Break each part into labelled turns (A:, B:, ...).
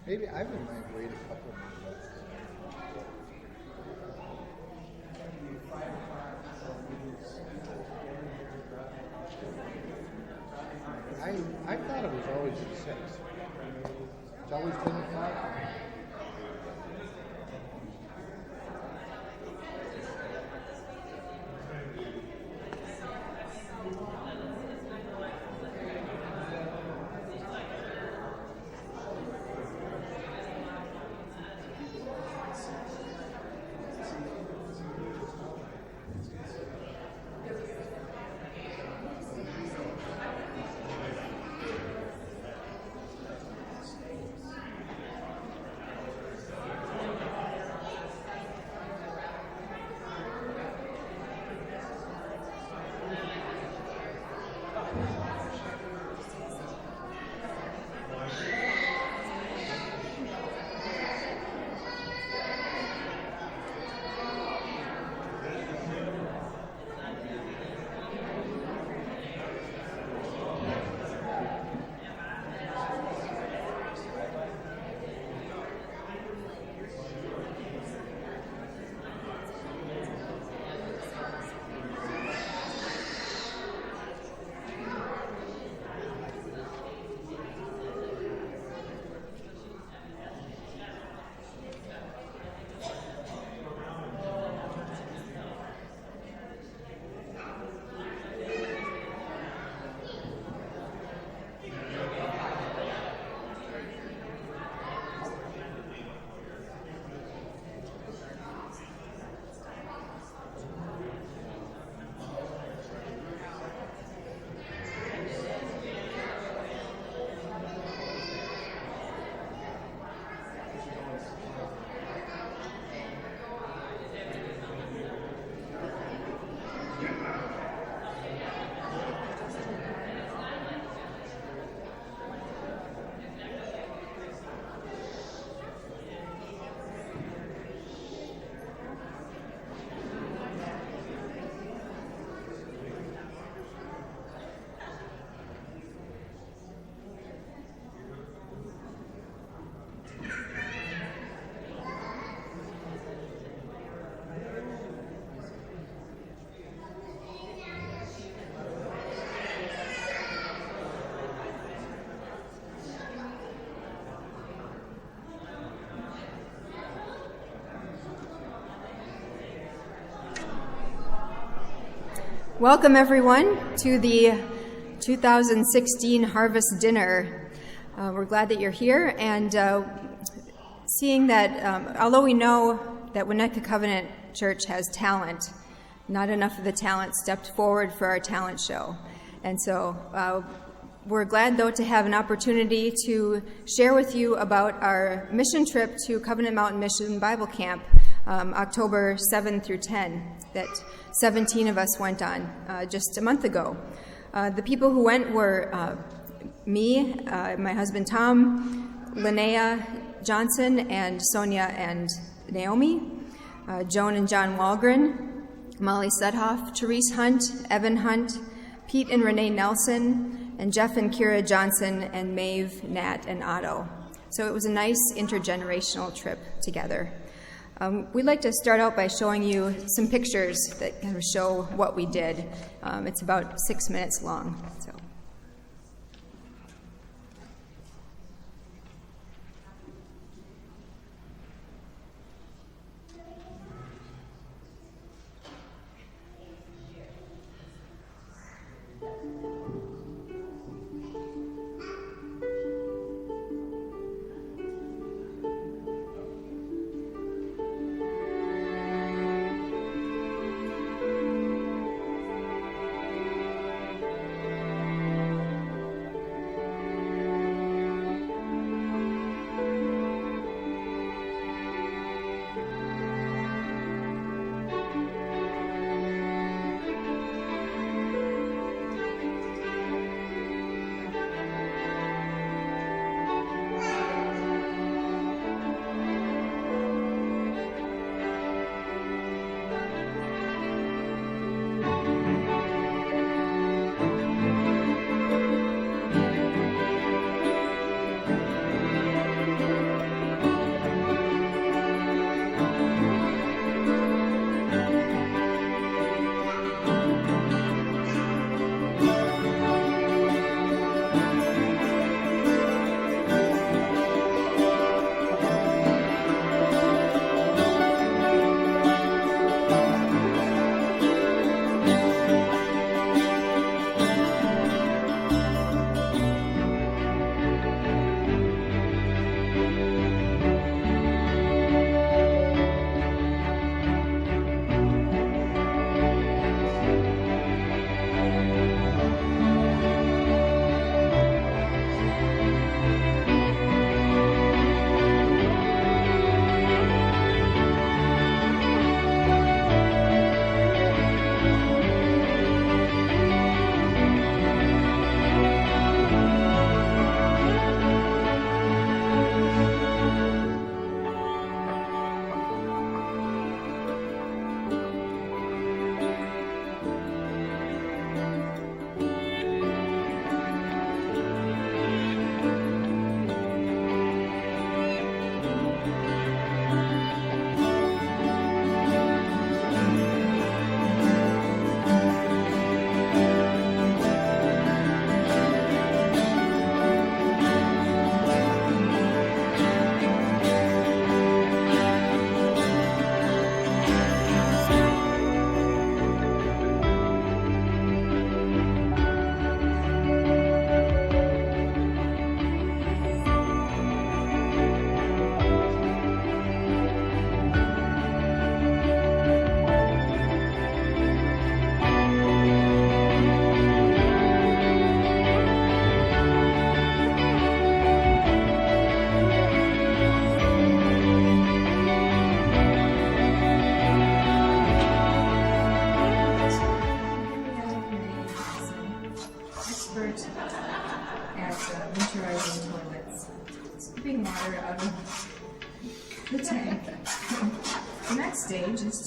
A: Maybe I wouldn't mind wait a couple of minutes. I thought it was always at 6. It's always 10 o'clock.
B: Welcome, everyone, to the 2016 Harvest Dinner. We're glad that you're here, and seeing that although we know that Winnetka Covenant Church has talent, not enough of the talent stepped forward for our talent show. And so we're glad, though, to have an opportunity to share with you about our mission trip to Covenant Mountain Mission Bible Camp, October 7 through 10, that 17 of us went on just a month ago. The people who went were me, my husband Tom, Linnea Johnson, and Sonia and Naomi, Joan and John Walgren, Molly Sudhoff, Therese Hunt, Evan Hunt, Pete and Renee Nelson, and Jeff and Kira Johnson, and Maeve, Nat, and Otto. So it was a nice intergenerational trip together. We'd like to start out by showing you some pictures that kind of show what we did. It's about 6 minutes long. So.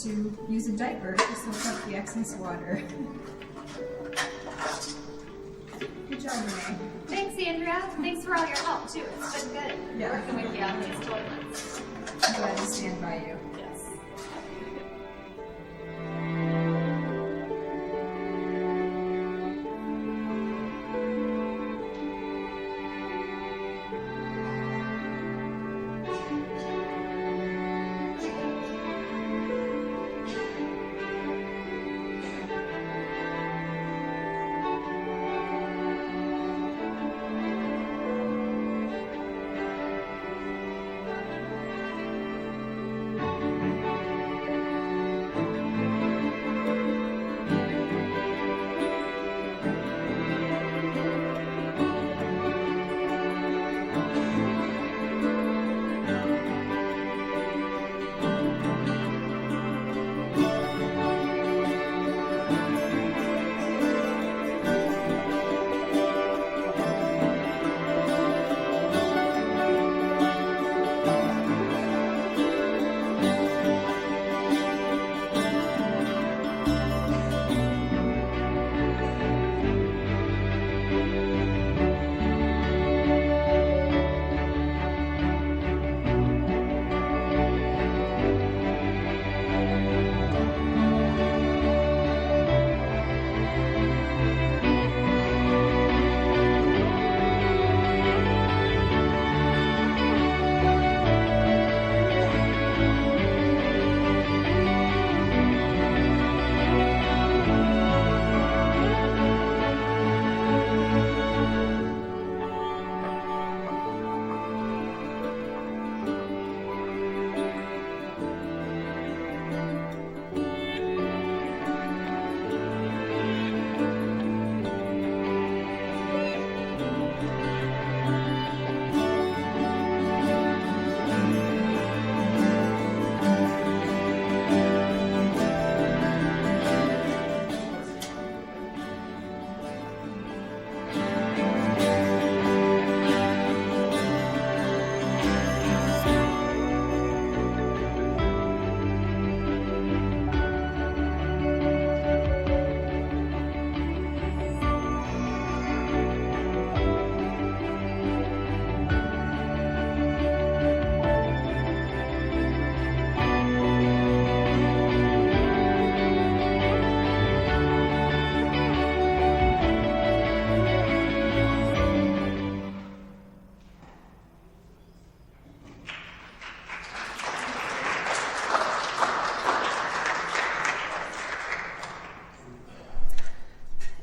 B: to use a diaper to soak up the excess water. Good job, Renee.
C: Thanks, Andrea. Thanks for all your help, too. It's been good working with you on these toilets.
B: I'm glad to stand by you.
C: Yes.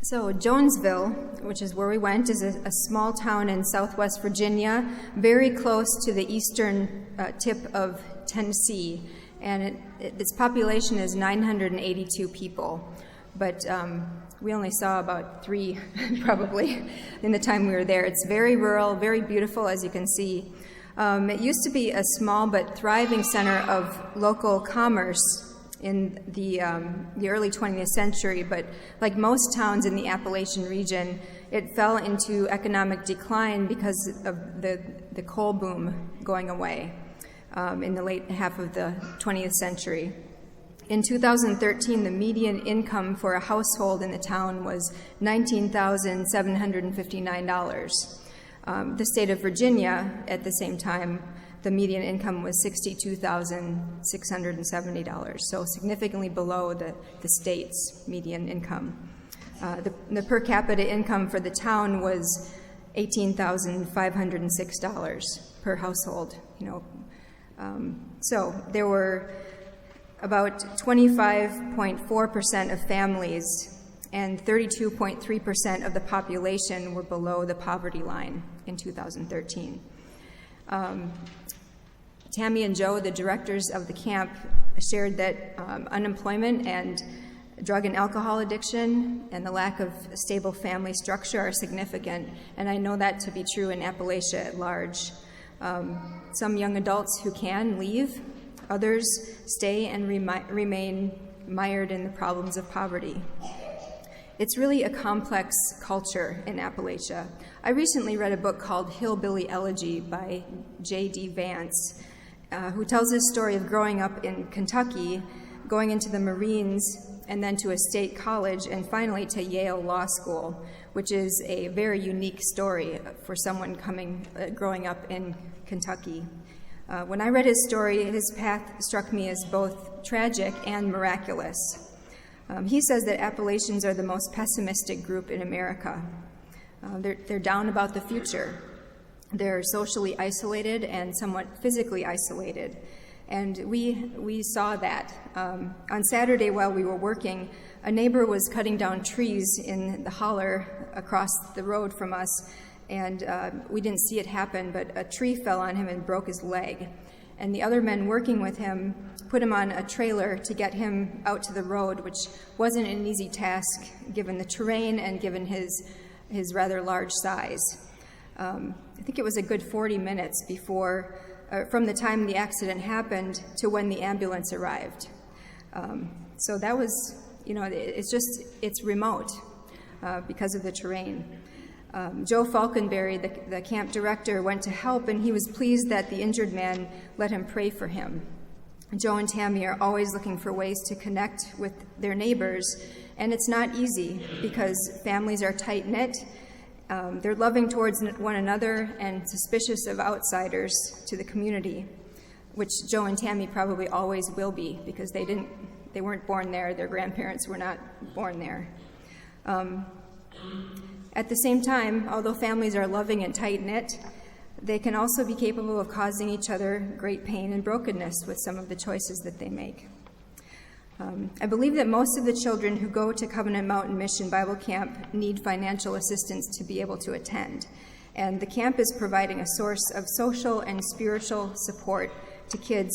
B: So Jonesville, which is where we went, is a small town in southwest Virginia, very close to the eastern tip of Tennessee, and its population is 982 people. But we only saw about 3, probably, in the time we were there. It's very rural, very beautiful, as you can see. It used to be a small but thriving center of local commerce in the early 20th century, but like most towns in the Appalachian region, it fell into economic decline because of the coal boom going away in the late half of the 20th century. In 2013, the median income for a household in the town was $19,759. The state of Virginia, at the same time, the median income was $62,670, so significantly below the state's median income. The per capita income for the town was $18,506 per household. So there were about 25.4% of families and 32.3% of the population were below the poverty line in 2013. Tammy and Joe, the directors of the camp, shared that unemployment and drug and alcohol addiction and the lack of stable family structure are significant, and I know that to be true in Appalachia at large. Some young adults who can leave, others stay and remain mired in the problems of poverty. It's really a complex culture in Appalachia. I recently read a book called Hillbilly Elegy by J.D. Vance, who tells his story of growing up in Kentucky going into the Marines, and then to a state college, and finally to Yale Law School, which is a very unique story for someone growing up in Kentucky. When I read his story, his path struck me as both tragic and miraculous. He says that Appalachians are the most pessimistic group in America. They're down about the future. They're socially isolated and somewhat physically isolated. And we saw that. On Saturday while we were working, a neighbor was cutting down trees in the holler across the road from us, and we didn't see it happen, but a tree fell on him and broke his leg. And the other men working with him put him on a trailer to get him out to the road, which wasn't an easy task given the terrain and given his rather large size. I think it was a good 40 minutes before, from the time the accident happened to when the ambulance arrived. So that was, it's remote because of the terrain. Joe Falconberry, the camp director, went to help, and he was pleased that the injured man let him pray for him. Joe and Tammy are always looking for ways to connect with their neighbors, and it's not easy because families are tight-knit. They're loving towards one another and suspicious of outsiders to the community, which Joe and Tammy probably always will be because they weren't born there. Their grandparents were not born there. At the same time, although families are loving and tight-knit, they can also be capable of causing each other great pain and brokenness with some of the choices that they make. I believe that most of the children who go to Covenant Mountain Mission Bible Camp need financial assistance to be able to attend, and the camp is providing a source of social and spiritual support to kids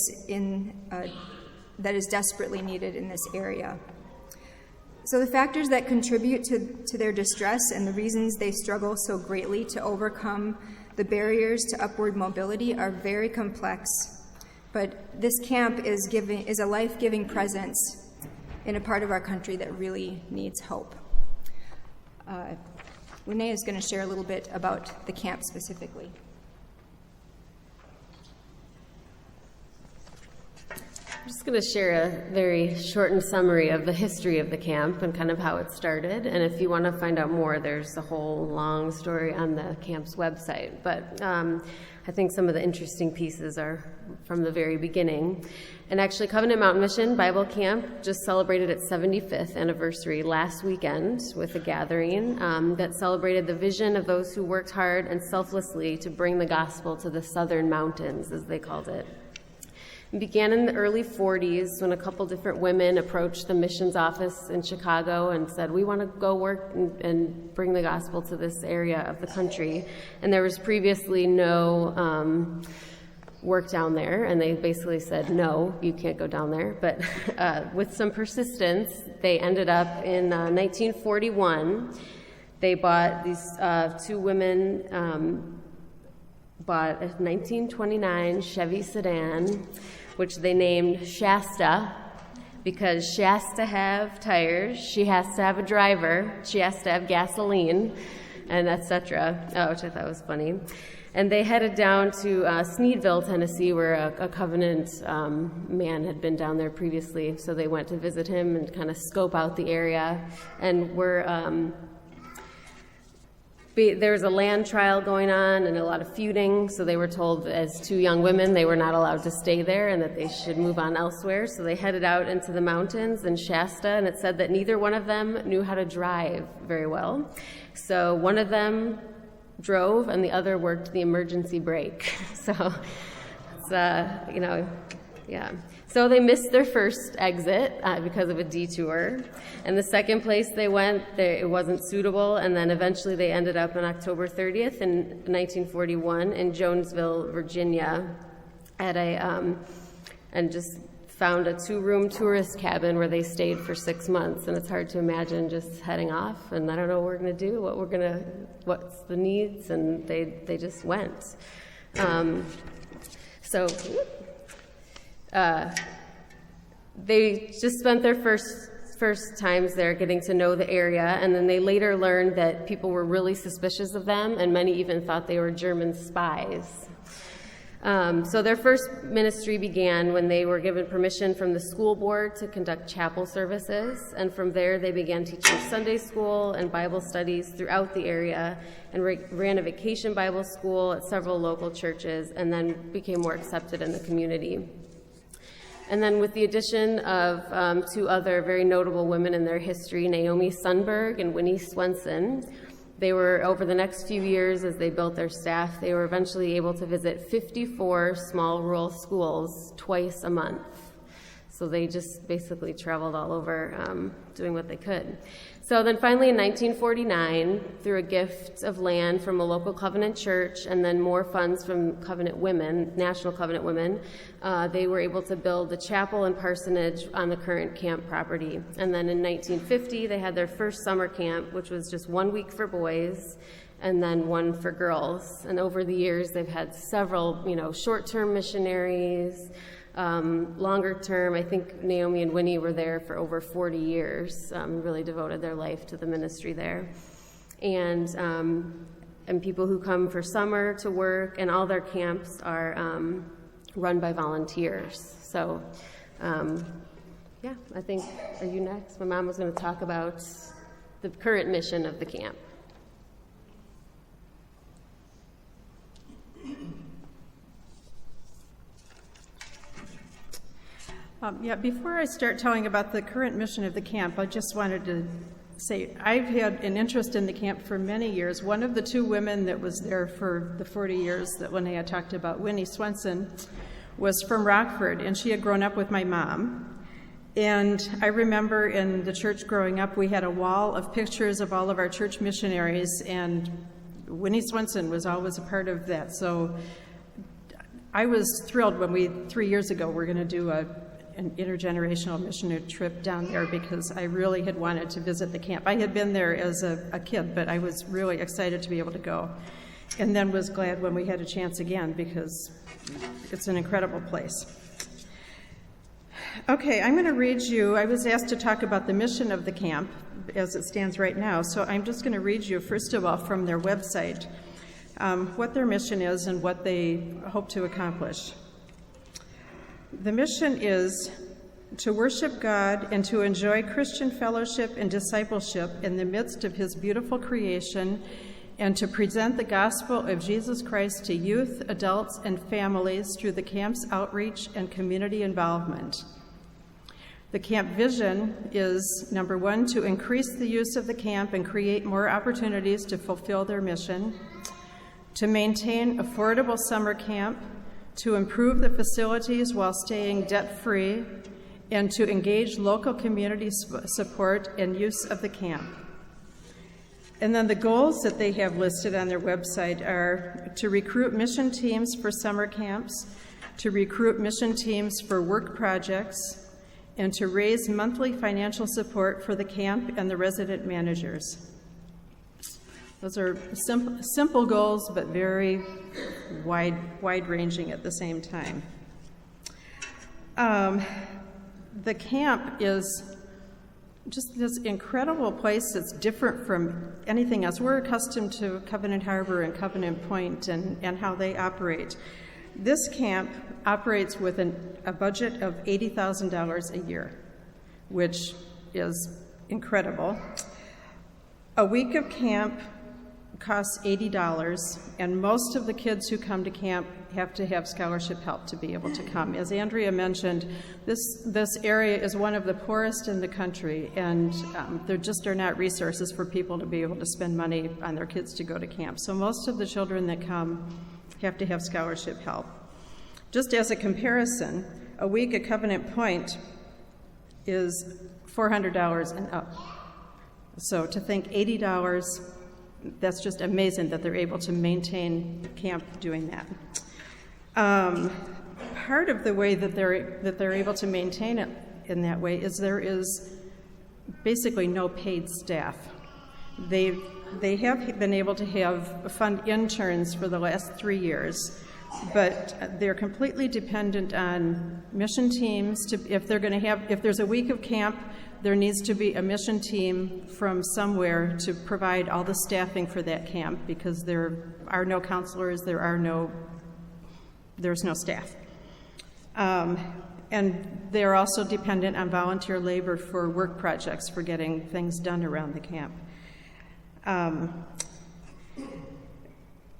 B: that is desperately needed in this area. So the factors that contribute to their distress and the reasons they struggle so greatly to overcome the barriers to upward mobility are very complex. But this camp is a life-giving presence in a part of our country that really needs hope. Renee is going to share a little bit about the camp specifically.
D: I'm just going to share a very shortened summary of the history of the camp and kind of how it started. And if you want to find out more, there's a whole long story on the camp's website. But I think some of the interesting pieces are from the very beginning. And actually, Covenant Mountain Mission Bible Camp just celebrated its 75th anniversary last weekend with a gathering that celebrated the vision of those who worked hard and selflessly to bring the gospel to the southern mountains, as they called it. It began in the early 40s when a couple different women approached the missions office in Chicago and said, we want to go work and bring the gospel to this area of the country. And there was previously no work down there, and they basically said, no, you can't go down there. But with some persistence, they ended up in 1941. They bought, these two women bought a 1929 Chevy sedan, which they named Shasta, because she has to have tires, she has to have a driver, she has to have gasoline, and etc., which I thought was funny. And they headed down to Sneedville, Tennessee, where a Covenant man had been down there previously. So they went to visit him and kind of scope out the area. And there was a land trial going on and a lot of feuding, so they were told as two young women they were not allowed to stay there and that they should move on elsewhere. So they headed out into the mountains in Shasta, and it said that neither one of them knew how to drive very well. So one of them drove and the other worked the emergency brake. So it's, yeah. So they missed their first exit because of a detour. And the second place they went, it wasn't suitable. And then eventually they ended up on October 30th in 1941 in Jonesville, Virginia, at and just found a 2-room tourist cabin where they stayed for 6 months. And it's hard to imagine just heading off. And I don't know what we're going to do, what's the needs. And they just went. They just spent their first times there getting to know the area, and then they later learned that people were really suspicious of them, and many even thought they were German spies. So their first ministry began when they were given permission from the school board to conduct chapel services, and from there they began teaching Sunday school and Bible studies throughout the area, and ran a vacation Bible school at several local churches, and then became more accepted in the community. And then with the addition of two other very notable women in their history, Naomi Sundberg and Winnie Swenson, they were, over the next few years as they built their staff, they were eventually able to visit 54 small rural schools twice a month. So they just basically traveled all over doing what they could. So then finally in 1949, through a gift of land from a local Covenant church and then more funds from Covenant Women, National Covenant Women, they were able to build a chapel and parsonage on the current camp property. And then in 1950, they had their first summer camp, which was just 1 week for boys and then one for girls. And over the years, they've had several, short-term missionaries, longer term. I think Naomi and Winnie were there for over 40 years, really devoted their life to the ministry there. And people who come for summer to work, and all their camps are run by volunteers. So, I think, are you next? My mom was going to talk about the current mission of the camp.
E: Before I start telling about the current mission of the camp, I just wanted to say I've had an interest in the camp for many years. One of the two women that was there for the 40 years that Linnea talked about, Winnie Swenson, was from Rockford, and she had grown up with my mom. And I remember in the church growing up, we had a wall of pictures of all of our church missionaries, and Winnie Swenson was always a part of that. So I was thrilled when 3 years ago, we're going to do an intergenerational missionary trip down there, because I really had wanted to visit the camp. I had been there as a kid, but I was really excited to be able to go. And then was glad when we had a chance again, because it's an incredible place. Okay, I'm going to read you, I was asked to talk about the mission of the camp as it stands right now, so I'm just going to read you, first of all, from their website, what their mission is and what they hope to accomplish. The mission is to worship God and to enjoy Christian fellowship and discipleship in the midst of His beautiful creation, and to present the gospel of Jesus Christ to youth, adults, and families through the camp's outreach and community involvement. The camp vision is, number one, to increase the use of the camp and create more opportunities to fulfill their mission, to maintain affordable summer camp, to improve the facilities while staying debt-free, and to engage local community support and use of the camp. And then the goals that they have listed on their website are to recruit mission teams for summer camps, to recruit mission teams for work projects, and to raise monthly financial support for the camp and the resident managers. Those are simple goals, but very wide-ranging at the same time. The camp is just this incredible place that's different from anything else. We're accustomed to Covenant Harbor and Covenant Point and how they operate. This camp operates with a budget of $80,000 a year, which is incredible. A week of camp costs $80, and most of the kids who come to camp have to have scholarship help to be able to come. As Andrea mentioned, this area is one of the poorest in the country, and there just are not resources for people to be able to spend money on their kids to go to camp. So most of the children that come have to have scholarship help. Just as a comparison, a week at Covenant Point is $400 and up. So to think $80, that's just amazing that they're able to maintain camp doing that. Part of the way that they're able to maintain it in that way is there is basically no paid staff. They have been able to fund interns for the last 3 years, but they're completely dependent on mission teams. If there's a week of camp, there needs to be a mission team from somewhere to provide all the staffing for that camp, because there are no counselors, there are no there's no staff. And they're also dependent on volunteer labor for work projects, for getting things done around the camp.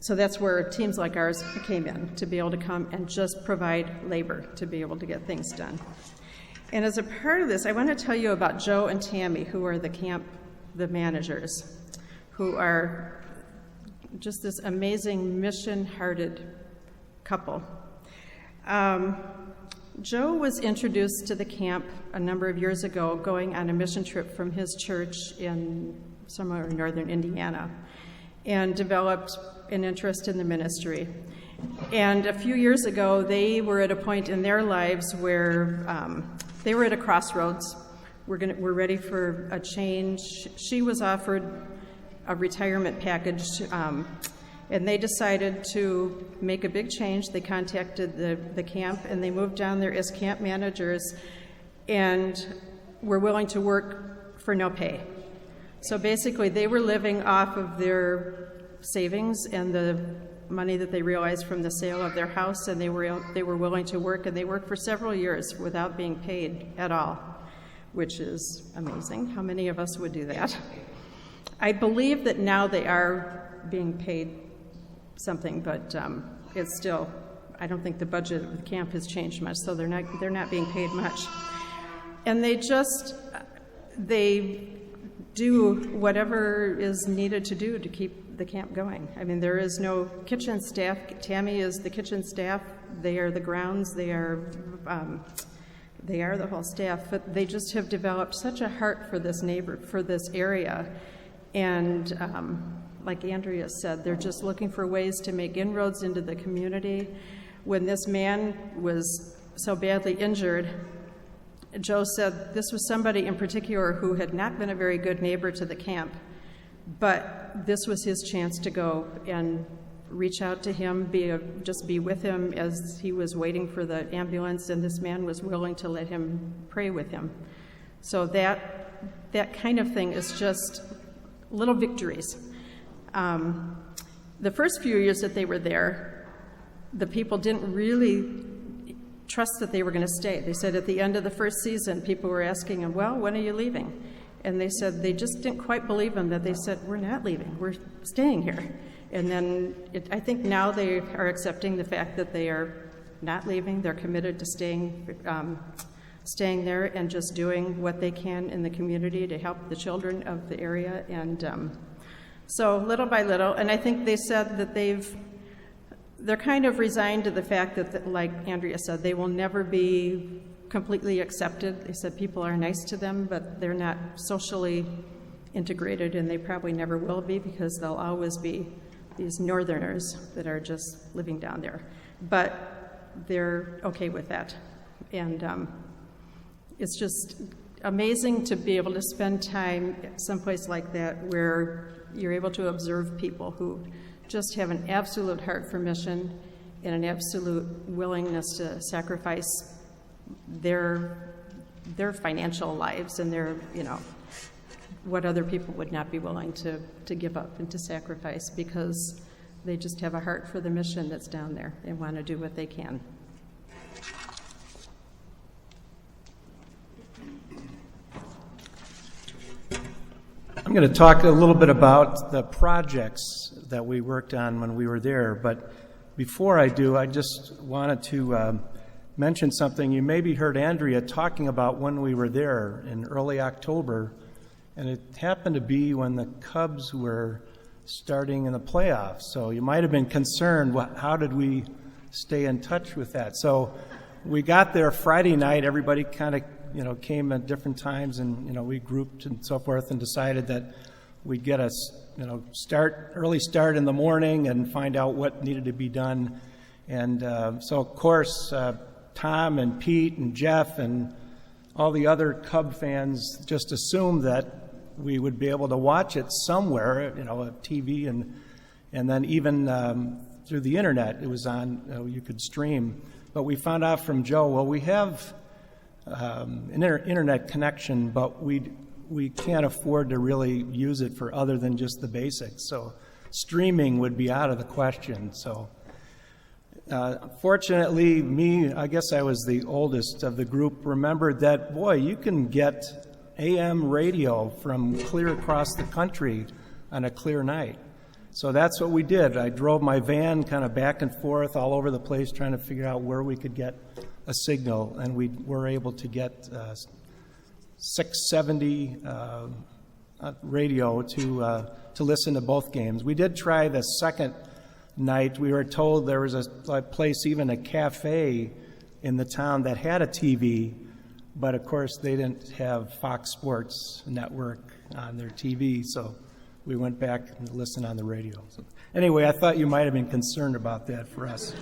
E: So that's where teams like ours came in, to be able to come and just provide labor to be able to get things done. And as a part of this, I want to tell you about Joe and Tammy, who are the managers, who are just this amazing mission-hearted couple. Joe was introduced to the camp a number of years ago, going on a mission trip from his church in somewhere in northern Indiana, and developed an interest in the ministry. And a few years ago, they were at a point in their lives where they were at a crossroads. We're ready for a change. She was offered a retirement package, and they decided to make a big change. They contacted the camp, and they moved down there as camp managers and were willing to work for no pay. So basically, they were living off of their savings and the money that they realized from the sale of their house, and they were willing to work, and they worked for several years without being paid at all, which is amazing. How many of us would do that? I believe that now they are being paid something, but it's still, I don't think the budget of the camp has changed much, so they're not being paid much. And they do whatever is needed to do to keep the camp going. I mean, there is no kitchen staff. Tammy is the kitchen staff. They are the grounds. They are the whole staff. But they just have developed such a heart for this area. And like Andrea said, they're just looking for ways to make inroads into the community. When this man was so badly injured, Joe said this was somebody in particular who had not been a very good neighbor to the camp, but this was his chance to go and reach out to him, just be with him as he was waiting for the ambulance, and this man was willing to let him pray with him. So that kind of thing is just little victories. The first few years that they were there, the people didn't really trust that they were going to stay. They said at the end of the first season, people were asking them, well, when are you leaving? And they said they just didn't quite believe them, that they said, we're not leaving, we're staying here. And then I think now they are accepting the fact that they are not leaving. They're committed to staying there and just doing what they can in the community to help the children of the area. And so little by little, and I think they said that they're kind of resigned to the fact that, like Andrea said, they will never be completely accepted. They said people are nice to them, but they're not socially integrated, and they probably never will be, because they'll always be these northerners that are just living down there. But they're okay with that. And it's just amazing to be able to spend time someplace like that where you're able to observe people who just have an absolute heart for mission and an absolute willingness to sacrifice their financial lives and their, what other people would not be willing to give up and to sacrifice, because they just have a heart for the mission that's down there and want to do what they can.
F: I'm going to talk a little bit about the projects that we worked on when we were there, but before I do, I just wanted to mention something. You maybe heard Andrea talking about when we were there in early October, and it happened to be when the Cubs were starting in the playoffs. So you might have been concerned, how did we stay in touch with that? So we got there Friday night. Everybody kind of came at different times, and we grouped and so forth, and decided that we'd get a early start in the morning and find out what needed to be done. And so of course Tom and Pete and Jeff and all the other Cub fans just assumed that we would be able to watch it somewhere, a TV, and then even through the internet it was on. You could stream. But we found out from Joe, well, we have an internet connection, but we can't afford to really use it for other than just the basics. So streaming would be out of the question. So Fortunately, I guess I was the oldest of the group, remembered that, boy, you can get AM radio from clear across the country on a clear night. So that's what we did. I drove my van kind of back and forth all over the place trying to figure out where we could get a signal, and we were able to get 670 radio to listen to both games. We did try the second night. We were told there was a place, even a cafe in the town that had a TV, but of course they didn't have Fox Sports Network on their TV, so we went back and listened on the radio. So anyway, I thought you might have been concerned about that for us.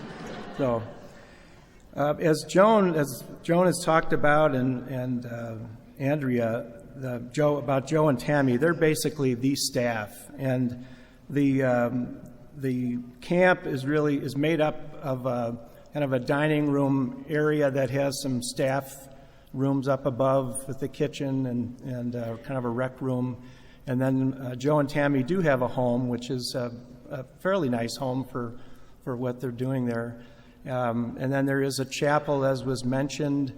F: So as Joan has talked about, and Andrea, about Joe and Tammy, they're basically the staff, and the camp is made up of kind of a dining room area that has some staff rooms up above with the kitchen and kind of a rec room. And then Joe and Tammy do have a home, which is a fairly nice home for what they're doing there. And then there is a chapel, as was mentioned,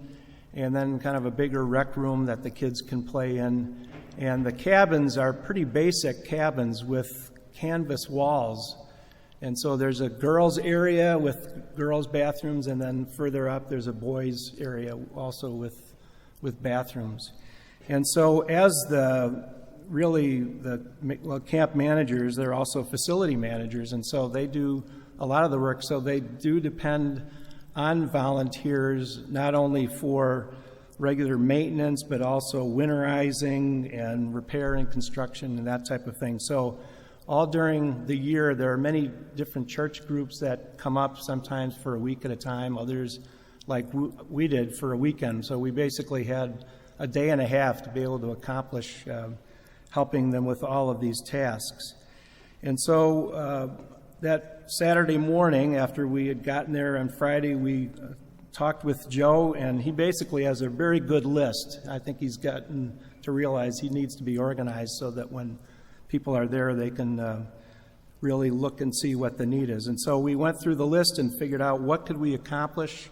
F: and then kind of a bigger rec room that the kids can play in. And the cabins are pretty basic cabins with canvas walls. And so there's a girls' area with girls' bathrooms, and then further up there's a boys' area also with bathrooms. And so as the camp managers, they're also facility managers, and so they do a lot of the work. So they do depend on volunteers, not only for regular maintenance, but also winterizing and repair and construction and that type of thing. So all during the year, there are many different church groups that come up, sometimes for a week at a time, others like we did for a weekend. So we basically had a day and a half to be able to accomplish helping them with all of these tasks. And so that Saturday morning, after we had gotten there on Friday, we talked with Joe, and he basically has a very good list. I think he's gotten to realize he needs to be organized so that when people are there, they can really look and see what the need is. And so we went through the list and figured out what could we accomplish.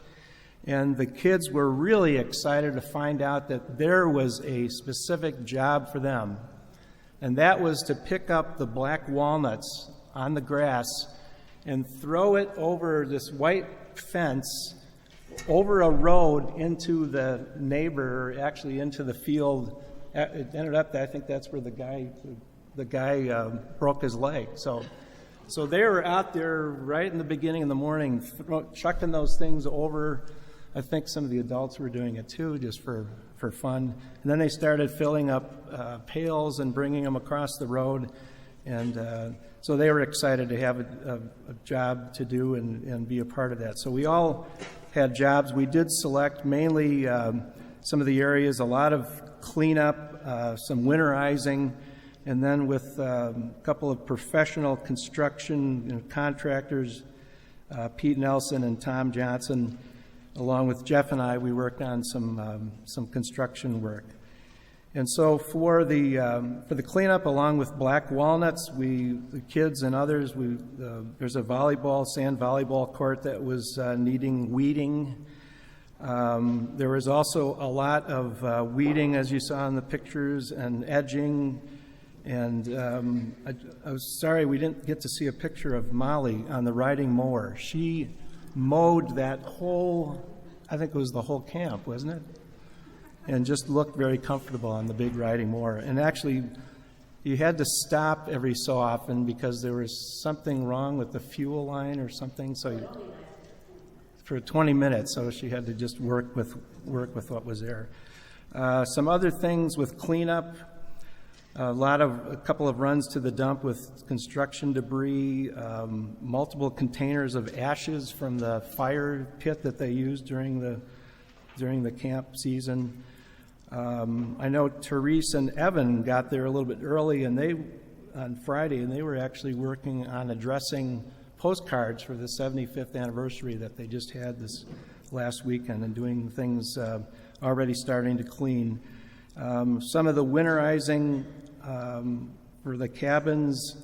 F: And the kids were really excited to find out that there was a specific job for them. And that was to pick up the black walnuts on the grass and throw it over this white fence, over a road into the neighbor, actually into the field. It ended up, I think that's where the guy broke his leg. So they were out there right in the beginning of the morning, chucking those things over. I think some of the adults were doing it too, just for fun. And then they started filling up pails and bringing them across the road. And so they were excited to have a job to do and be a part of that. So we all had jobs. We did select mainly some of the areas, a lot of cleanup, some winterizing, and then with a couple of professional construction contractors, Pete Nelson and Tom Johnson. Along with Jeff and I, we worked on some construction work. And so for the cleanup, along with black walnuts, the kids and others, there's a sand volleyball court that was needing weeding. There was also a lot of weeding, as you saw in the pictures, and edging. And I was sorry we didn't get to see a picture of Molly on the riding mower. She mowed that whole, I think it was the whole camp, wasn't it? And just looked very comfortable on the big riding mower. And actually, you had to stop every so often because there was something wrong with the fuel line or something. So for 20 minutes, so she had to just work with what was there. Some other things with cleanup. A couple of runs to the dump with construction debris, multiple containers of ashes from the fire pit that they used during the camp season. I know Therese and Evan got there a little bit early, on Friday, and they were actually working on addressing postcards for the 75th anniversary that they just had this last weekend, and doing things already starting to clean. Some of the winterizing for the cabins,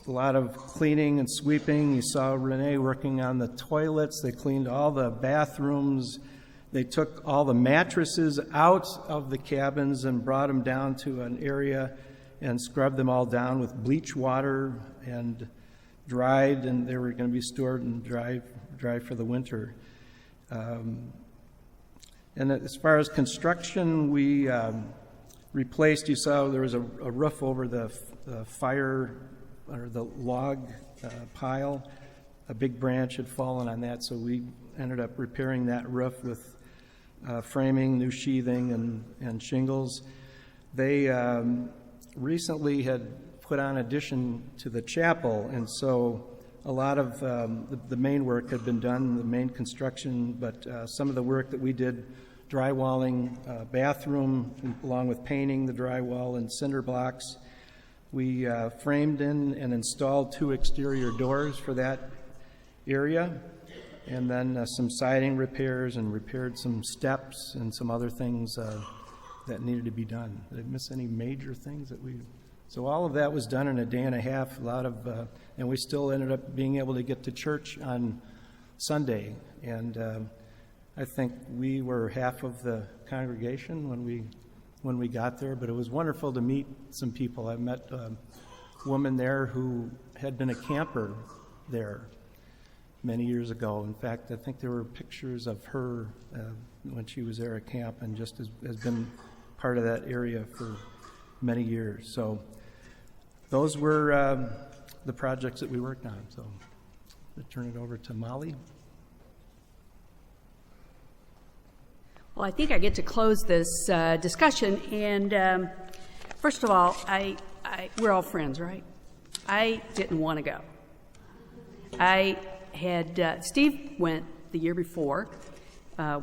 F: a lot of cleaning and sweeping. You saw Renee working on the toilets. They cleaned all the bathrooms. They took all the mattresses out of the cabins and brought them down to an area and scrubbed them all down with bleach water and dried, and they were going to be stored and dry for the winter. And as far as construction, we replaced, you saw there was a roof over the fire or the log pile. A big branch had fallen on that, so we ended up repairing that roof with framing, new sheathing, and shingles. They recently had put on addition to the chapel, and so a lot of the main work had been done, the main construction, but some of the work that we did, drywalling bathroom, along with painting the drywall and cinder blocks. We framed in and installed 2 exterior doors for that area, and then some siding repairs, and repaired some steps and some other things that needed to be done. Did I miss any major things that we... So all of that was done in a day and a half, and we still ended up being able to get to church on Sunday. And I think we were half of the congregation when we got there, but it was wonderful to meet some people. I met a woman there who had been a camper there many years ago. In fact, I think there were pictures of her when she was there at camp, and just has been part of that area for many years. So those were the projects that we worked on. So I'll turn it over to Molly.
G: Well, I think I get to close this discussion. And first of all, we're all friends, right? I didn't want to go. I had Steve went the year before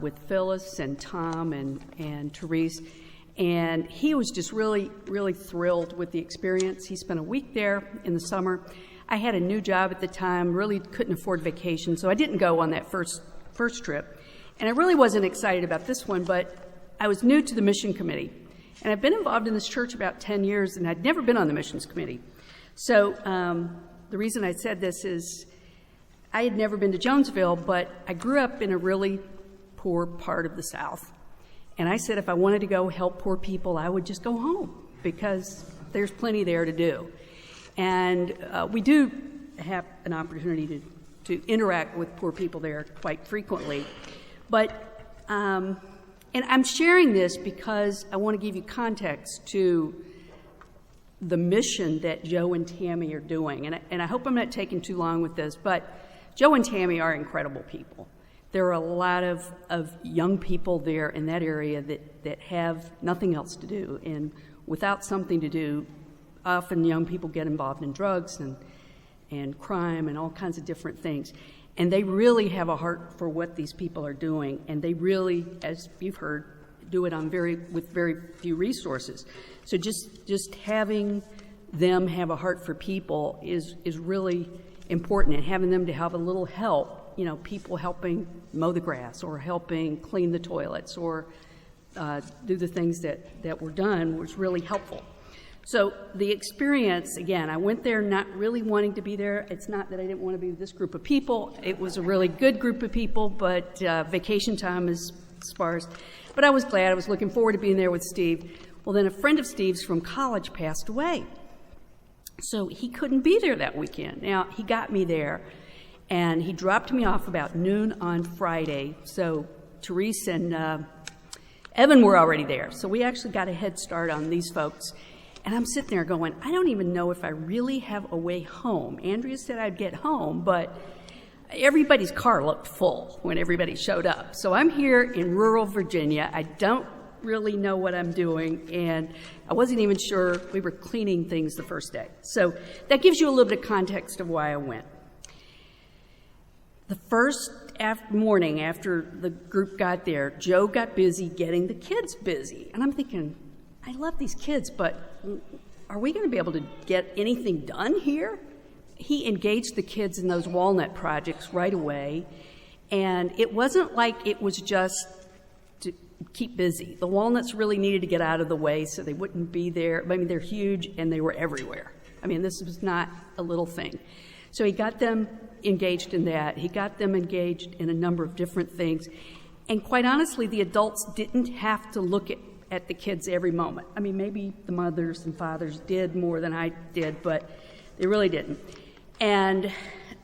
G: with Phyllis and Tom and Therese, and he was just really, really thrilled with the experience. He spent a week there in the summer. I had a new job at the time, really couldn't afford vacation, so I didn't go on that first trip. And I really wasn't excited about this one, but I was new to the mission committee. And I've been involved in this church about 10 years, and I'd never been on the missions committee. So the reason I said this is I had never been to Jonesville, but I grew up in a really poor part of the South. And I said if I wanted to go help poor people, I would just go home, because there's plenty there to do. And we do have an opportunity to interact with poor people there quite frequently. But, and I'm sharing this because I want to give you context to the mission that Joe and Tammy are doing. And I hope I'm not taking too long with this, but Joe and Tammy are incredible people. There are a lot of young people there in that area that have nothing else to do. And without something to do, often young people get involved in drugs and crime and all kinds of different things. And they really have a heart for what these people are doing, and they really, as you've heard, do it with very few resources. So just having them have a heart for people is really important, and having them to have a little help, people helping mow the grass or helping clean the toilets or do the things that were done was really helpful. So the experience, again, I went there not really wanting to be there. It's not that I didn't want to be with this group of people. It was a really good group of people, but vacation time is sparse. But I was glad. I was looking forward to being there with Steve. Well, then a friend of Steve's from college passed away. So he couldn't be there that weekend. Now, he got me there, and he dropped me off about noon on Friday. So Therese and Evan were already there. So we actually got a head start on these folks. And I'm sitting there going, I don't even know if I really have a way home. Andrea said I'd get home, but everybody's car looked full when everybody showed up. So I'm here in rural Virginia. I don't really know what I'm doing, and I wasn't even sure. We were cleaning things the first day. So that gives you a little bit of context of why I went. The first morning after the group got there, Joe got busy getting the kids busy. And I'm thinking, I love these kids, but are we going to be able to get anything done here? He engaged the kids in those walnut projects right away, and it wasn't like it was just to keep busy. The walnuts really needed to get out of the way so they wouldn't be there. I mean, they're huge, and they were everywhere. I mean, this was not a little thing. So he got them engaged in that. He got them engaged in a number of different things. And quite honestly, the adults didn't have to look at the kids every moment. I mean, maybe the mothers and fathers did more than I did, but they really didn't. And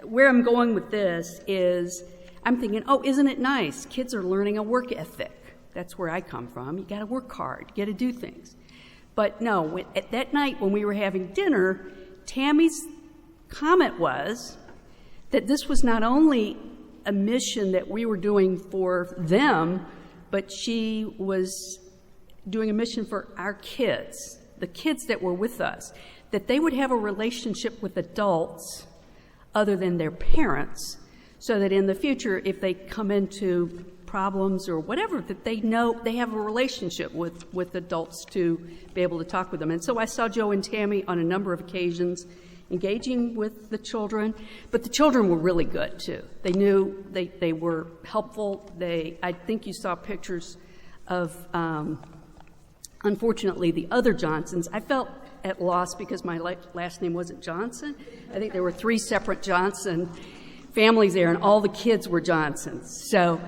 G: where I'm going with this is I'm thinking, oh, isn't it nice? Kids are learning a work ethic. That's where I come from. You got to work hard. You got to do things. But no, at that night when we were having dinner, Tammy's comment was that this was not only a mission that we were doing for them, but she was doing a mission for our kids, the kids that were with us, that they would have a relationship with adults other than their parents, so that in the future, if they come into problems or whatever, that they know they have a relationship with adults to be able to talk with them. And so I saw Joe and Tammy on a number of occasions engaging with the children, but the children were really good too. They knew they were helpful. I think you saw pictures of, unfortunately, the other Johnsons. I felt at loss because my last name wasn't Johnson. I think there were 3 separate Johnson families there, and all the kids were Johnsons. So,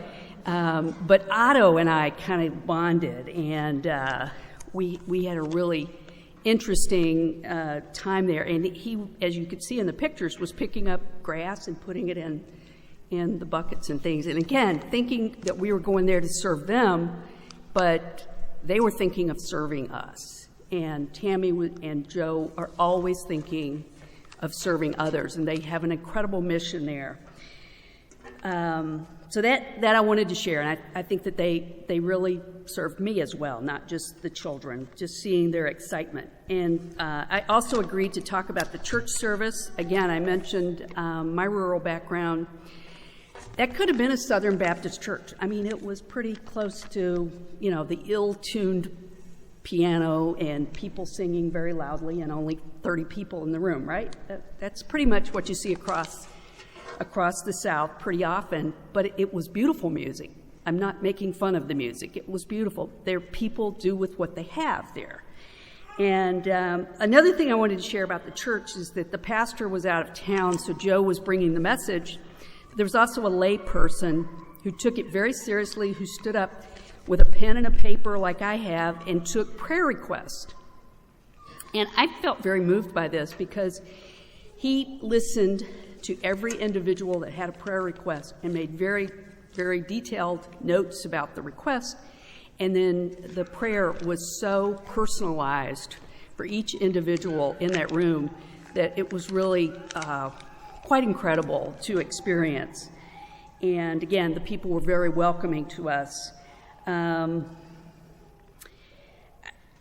G: but Otto and I kind of bonded, and we had a really interesting time there. And he, as you could see in the pictures, was picking up grass and putting it in the buckets and things. And again, thinking that we were going there to serve them, but they were thinking of serving us. And Tammy and Joe are always thinking of serving others, and they have an incredible mission there. So that I wanted to share, and I think that they really served me as well, not just the children, just seeing their excitement. And I also agreed to talk about the church service. Again, I mentioned my rural background. That could have been a Southern Baptist church. I mean, it was pretty close to, the ill-tuned piano and people singing very loudly and only 30 people in the room, right? That's pretty much what you see across the South pretty often, but it was beautiful music. I'm not making fun of the music. It was beautiful. Their people do with what they have there. And another thing I wanted to share about the church is that the pastor was out of town, so Joe was bringing the message. There was also a lay person who took it very seriously, who stood up with a pen and a paper like I have and took prayer requests. And I felt very moved by this because he listened to every individual that had a prayer request and made very, very detailed notes about the request. And then the prayer was so personalized for each individual in that room that it was really quite incredible to experience. And again, the people were very welcoming to us.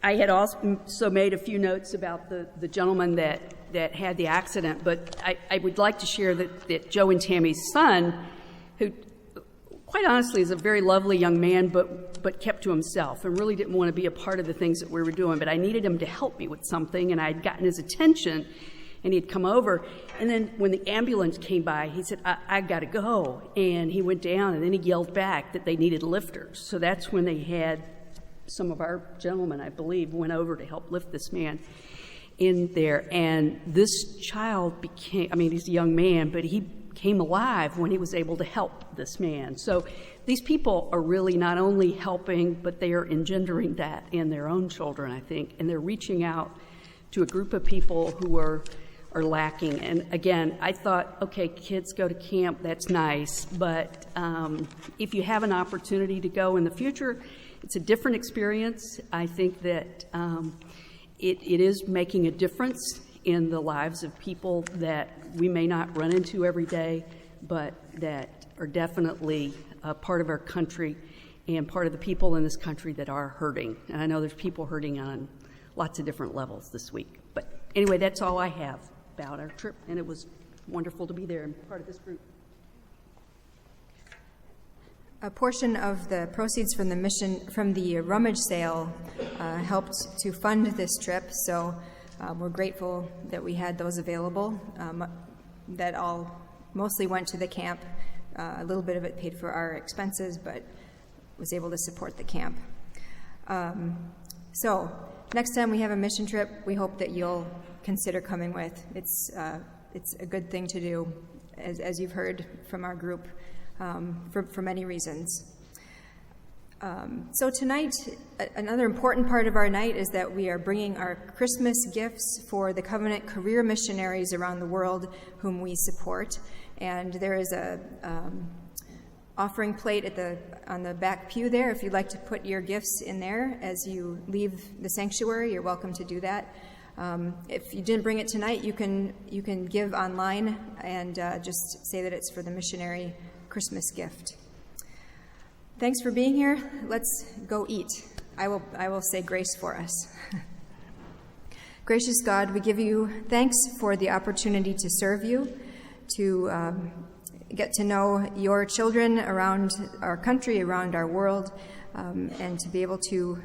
G: I had also made a few notes about the gentleman that had the accident, but I would like to share that Joe and Tammy's son, who quite honestly is a very lovely young man, but kept to himself and really didn't want to be a part of the things that we were doing, but I needed him to help me with something, and I had gotten his attention, and he'd come over, and then when the ambulance came by, he said, I got to go, and he went down, and then he yelled back that they needed lifters. So that's when they had some of our gentlemen, I believe, went over to help lift this man in there, and this child he's a young man, but he came alive when he was able to help this man. So these people are really not only helping, but they are engendering that in their own children, I think, and they're reaching out to a group of people who are lacking. And again, I thought, okay, kids go to camp, that's nice, but if you have an opportunity to go in the future, it's a different experience. I think that it is making a difference in the lives of people that we may not run into every day, but that are definitely a part of our country and part of the people in this country that are hurting. And I know there's people hurting on lots of different levels this week. But anyway, that's all I have about our trip, and it was wonderful to be there and part of this group.
B: A portion of the proceeds from the rummage sale helped to fund this trip, so we're grateful that we had those available. That all mostly went to the camp. A little bit of it paid for our expenses, but was able to support the camp. So next time we have a mission trip, we hope that you'll consider coming with. It's a good thing to do, as you've heard from our group, for many reasons. So tonight, another important part of our night is that we are bringing our Christmas gifts for the Covenant career missionaries around the world whom we support. And there is a offering plate on the back pew there. If you'd like to put your gifts in there as you leave the sanctuary, you're welcome to do that. If you didn't bring it tonight, you can give online and just say that it's for the missionary Christmas gift. Thanks for being here. Let's go eat. I will say grace for us. Gracious God, we give you thanks for the opportunity to serve you, to get to know your children around our country, around our world, and to be able to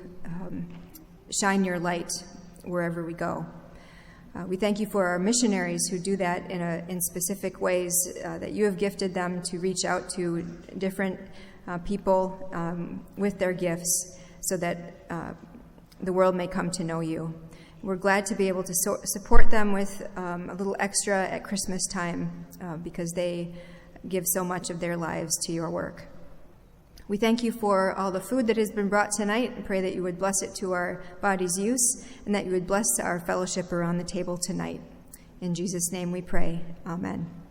B: shine your light wherever we go. We thank you for our missionaries who do that in specific ways, that you have gifted them to reach out to different people with their gifts so that the world may come to know you. We're glad to be able to support them with a little extra at Christmas time because they give so much of their lives to your work. We thank you for all the food that has been brought tonight and pray that you would bless it to our body's use and that you would bless our fellowship around the table tonight. In Jesus' name we pray. Amen.